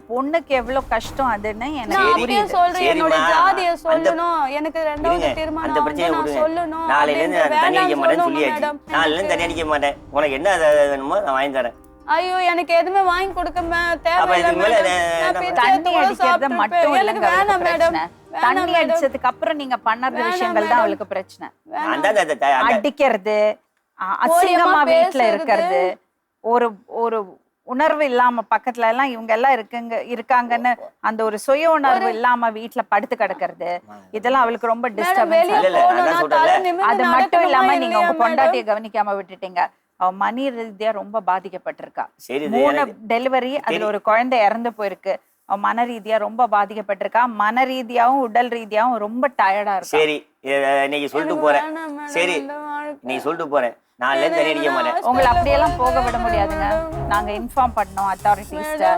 பொண்ணுக்கு எவ்வளவு கஷ்டம் அதுன்னு நான் எனக்கு அப்படியே புரியுது. சொல்றேன், என்னோட சரிம்மா. ஜாதியை அந்த- சொல்லணும், எனக்கு இருங்க, 2வது அந்த திருமணம் பிரச்சனையை வந்து நான் விடுங்க. சொல்லணும் நாளையில இருந்து அப்படின்ட்டு நான் தண்ணி அடிக்க வேணாம்னு மாட்டேன்னு சொல்லணும் சொல்லியாச்சு. மேடம். நாளையில இருந்து தண்ணி அடிக்க மாட்டேன். உனக்கு என்ன வேணுமோ நான் வாங்கி தரேன். ஐயோ எனக்கு எதுவுமே வாங்கி கொடுக்க அப்ப தேவையில்லை இதுக்கு மேல மேடம். நான் நம்ம பிச்சை தண்ணி எடுத்து கூட அடிக்கிறது மட்டும் சாப்பிட்டுப்பேன். இல்லைங்க எனக்கு அவளுக்கு வேணாம் மேடம். பிரச்சனை. தண்ணி அடிச்சதுக்கு அப்புறம் நீங்க பண்ணற விஷயங்கள் தான் அவளுக்கு பிரச்சனை. நான் தான் அடிக்கிறது, அசிங்கமா வீட்டுல பேசுறது. இருக்கிறது, ஒரு ஒரு உணர்வு இல்லாம பக்கத்துல எல்லாம் இவங்க எல்லாம் இருக்காங்கன்னு அந்த ஒரு சுய உணர்வு இல்லாம வீட்டுல படுத்து கிடக்கிறது, இதெல்லாம் அவளுக்கு ரொம்ப டிஸ்டர்பன்ஸ். வெளிய இல்ல, நான் போகணும்னா சொல்றேன்ல. தலை நிமிர்ந்து அது மட்டும் நடக்கணுமா இல்லாம நீங்க இல்லையா உங்க மேடம்? பொண்டாட்டியை கவனிக்காம விட்டுட்டீங்க. அவ மனி ரீதியா ரொம்ப பாதிக்கப்பட்டிருக்கா. சரி, இது 3 எனக்கு- டெலிவரி, அதுல ஒரு குழந்தை இறந்து போயிருக்கு. அவ மன ரீதியா ரொம்ப பாதிக்கப்பட்டிருக்கா. மன ரீதியாவும் உடல் ரீதியாவும் ரொம்ப டயர்டா இருக்கா. சரி, இன்னைக்கு சொல்லிட்டு போறேன். வேணாம் மேடம், சரி, இந்த வாழ்க்கை. இன்னைக்கு சொல்லிட்டு போறேன். நாளையில இருந்து தண்ணி அடிக்க மாட்டேன். உங்களை அப்படியெல்லாம் போக விட முடியாதுங்க. நாங்க இன்ஃபார்ம் பண்ணோம் அத்தாரிட்டிஸ்ட.